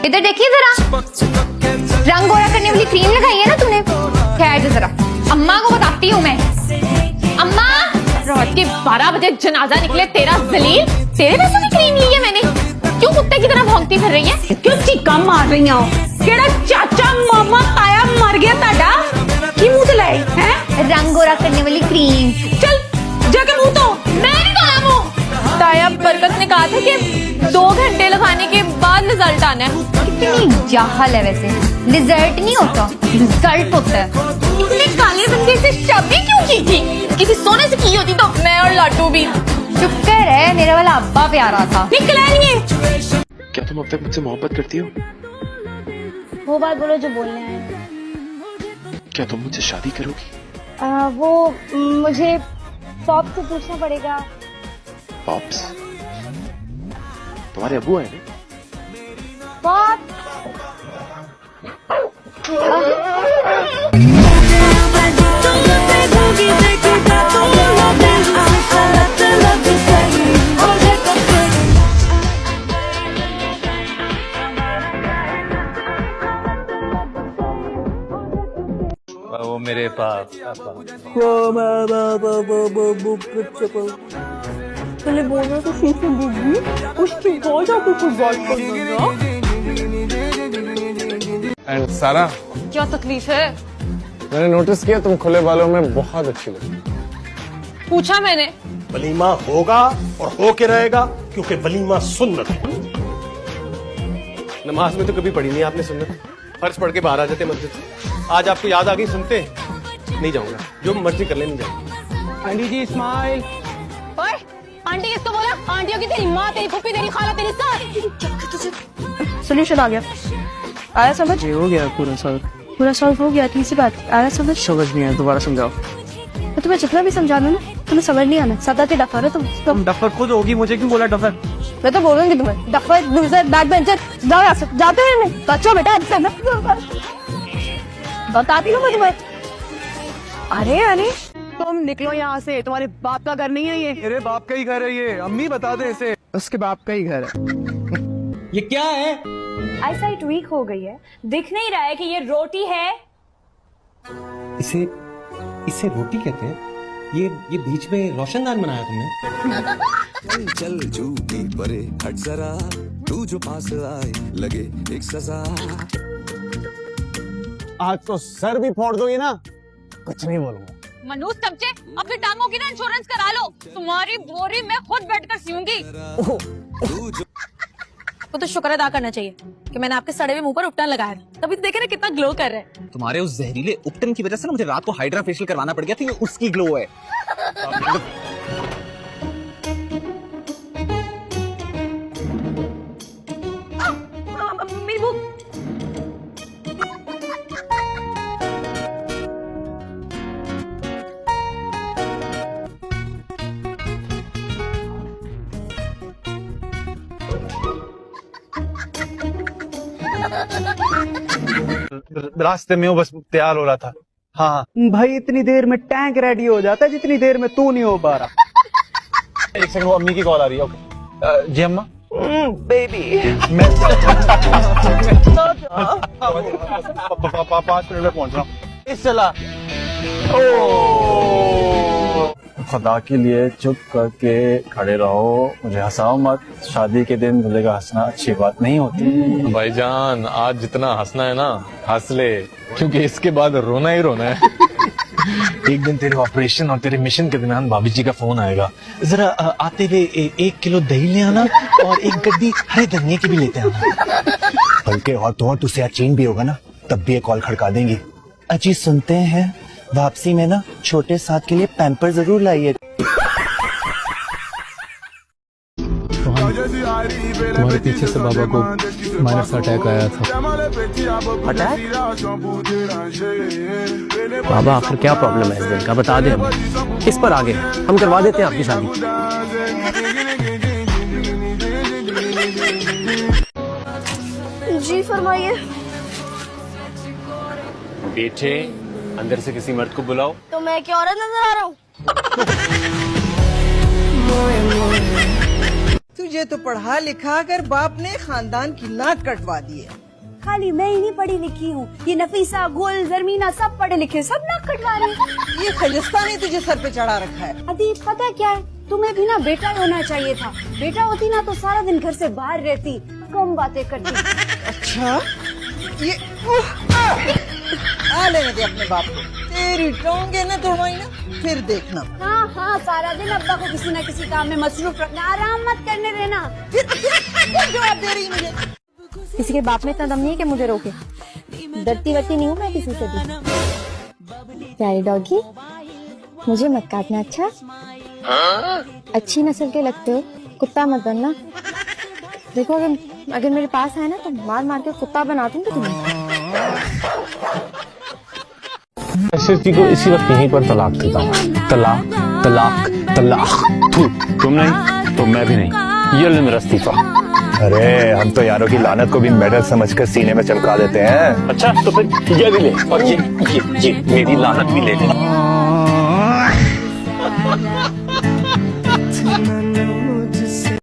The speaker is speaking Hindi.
इधर देखिए जरा, रंग गोरा करने वाली क्रीम लगाई है ना तूने। खैर जरा, अम्मा को बताती हूँ मैं। अम्मा, रात के 12 बजे जनाजा निकले तेरा जलील, तेरे पैसों की क्रीम ली है मैंने। क्यों कुत्ते की तरह भौंकती फिर रही है? क्यों चीका मार रही हो? केड़ा चाचा मामा ताया मर गया ताड़ा की मुंह ते लाए हैं? रंग गोरा करने वाली क्रीम। चल जाके मुंह तो। मैं नहीं खाया मुंह। ताया बरकत ने कहा था कि 2 घंटे लगाने के बाद रिजल्ट आना है। कितनी जाहल है वैसे, रिजल्ट नहीं होता, रिजल्ट होता है। तुमने काले बंदे से शादी क्यों की थी? किसी सोने से की होती तो मैं और लाटू भी। शुक्र है मेरा वाला अब्बा प्यारा था। निकला नहीं है। क्या तुम अब तक मुझसे मोहब्बत करती हो? वो बात बोलो जो बोलने आए। क्या तुम मुझसे शादी करोगी? वो मुझे पॉप से पूछना पड़ेगा। पॉप्स? तुम्हारे अब्बू आए ना? पॉप वो मेरे पास पहले बोलना तो सीख लेगी, उसके बाद आपको कुछ बात करना। एंड सारा, क्या तकलीफ है? मैंने नोटिस किया तुम खुले बालों में बहुत अच्छी लगती। पूछा मैंने। वलीमा होगा और हो के रहेगा, क्योंकि वलीमा सुन्नत है। नमाज में तो कभी पढ़ी नहीं आपने सुन्नत? फर्ज पढ़ के बाहर आ जाते मस्जिद से। आज आपको याद आ गई, सुनते नहीं जाऊंगा, जो मर्जी कर ले, नहीं जाऊंगा। आंटी जी स्माइल। ओए, आंटी किसको बोला? आंटियों की तेरी माँ, तेरी फूफी, तेरी खाला, तेरी सास। सोल्यूशन आ गया, आया समझ? ये हो गया पूरा सॉल्व हो गया। तीसरी बात आया समझ? समझ नहीं आया, दोबारा समझाओ। मैं तुम्हें जितना भी समझा दूं ना, तुम्हें समझ नहीं आना। सदा ते डफर है तुम। डफर खुद होगी, मुझे क्यों बोला डफर? मैं तो बोलूंगी तुम्हें डफर, लूजर, बैक बेंचर। जाओ यहाँ से, जाते हैं नहीं बच्चों बेटा। बताती हूँ मैं तुम्हें। अरे तुम निकलो यहाँ से, तुम्हारे बाप का घर नहीं है ये। मेरे बाप का ही घर है ये, अम्मी बता दे इसे। उसके बाप का ही घर है। ये क्या है? आईसाइट वीक हो गई है, दिख नहीं रहा है कि ये रोटी है। इसे रोटी कहते हैं? ये बीच में रोशनदान बनाया तुमने? चल झूठी परे हट जरा, तू जो पास आए लगे एक सजा। आज तो सर भी फोड़ दोगे ना, कुछ नहीं बोलूंगा। मनूस चमचे, अपनी टांगों की ना इंश्योरेंस करा लो। तुम्हारी बोरी मैं खुद बैठकर सीऊंगी। वो तो शुक्र अदा करना चाहिए कि मैंने आपके सड़े हुए मुंह पर उपटन लगाया था, तभी तो देखे ना कितना ग्लो कर रहे हैं। तुम्हारे उस जहरीले उपटन की वजह से ना मुझे रात को हाइड्रा फेशियल करवाना पड़ गया था, ये उसकी ग्लो है। मेरी भूख। रास्ते में वो बस तैयार हो रहा था। हाँ भाई, इतनी देर में टैंक रेडी हो जाता है जितनी देर में तू नहीं हो पा रहा। एक सेकंड, वो अम्मी की कॉल आ रही है। ओके जी अम्मा। बेबी मैं 5 मिनट में पहुंच रहा हूँ। इस चला। खुदा के लिए चुप करके खड़े रहो, मुझे हंसाओ मत। शादी के दिन दूल्हे का हंसना अच्छी बात नहीं होती। भाईजान, आज जितना हंसना है ना हंस ले, क्योंकि इसके बाद रोना ही रोना है। एक दिन तेरे ऑपरेशन और तेरे मिशन के दौरान भाभी जी का फोन आएगा, जरा आते हुए 1 किलो दही ले आना और एक गड्डी हरे धनिये की भी लेते आना। बल्कि और तो और तुझसे चेंज भी होगा ना, तब भी एक कॉल खड़का देंगी। अजी सुनते हैं वापसी में ना छोटे साथ के लिए पैम्पर जरूर लाइए। तुम्हारे पीछे से बाबा को माइनस अटैक आया था। अटैक? बाबा आखिर क्या प्रॉब्लम है इस दिन का, बता दे हमें। किस पर आगे हम करवा देते हैं आपकी शादी। जी फरमाइए। बेटे, अंदर से किसी मर्द को बुलाओ। तो मैं क्या औरत नजर आ रहा हूँ? तुझे तो पढ़ा लिखा कर बाप ने खानदान की नाक कटवा दी है। खाली मैं ही नहीं पढ़ी लिखी हूँ, ये नफीसा, गुल, जरमीना सब पढ़े लिखे, सब नाक कटवा रहे हैं। ये खलिस्ता ने तुझे सर पे चढ़ा रखा है। अदी पता क्या है, तुम्हें भी ना बेटा होना चाहिए था। बेटा होती ना तो सारा दिन घर से बाहर रहती, कम बातें करती। अच्छा ये आ लेने दे अपने बाप को, तेरी टोंगे न तोड़वाई ना, फिर देखना। हाँ हाँ, सारा दिन अब्बा को किसी न किसी काम में मसरूफ रखना, आराम मत करने देना। फिर जवाब दे रही मुझे। किसी के बाप में इतना दम नहीं है कि मुझे रोके। डरती वरती नहीं हूँ मैं किसी से भी। प्यारी डॉगी, मुझे मत काटना, अच्छा? अच्छी नस्ल के लगते हो, कुत्ता मत बनना। देखो अगर मेरे पास है ना तो मार मार के कुत्ता बना दूंगी तुम्हें। एसएसटी को इसी वक्त यहीं पर तलाक देता हूँ। तलाक तलाक तलाक। तुम नहीं तो मैं भी नहीं, ये ले मेरा इस्तीफा। अरे हम तो यारों की लानत को भी मेडल समझकर सीने में चमका देते हैं। अच्छा तो फिर ये भी ले, और ये मेरी लानत भी ले ले।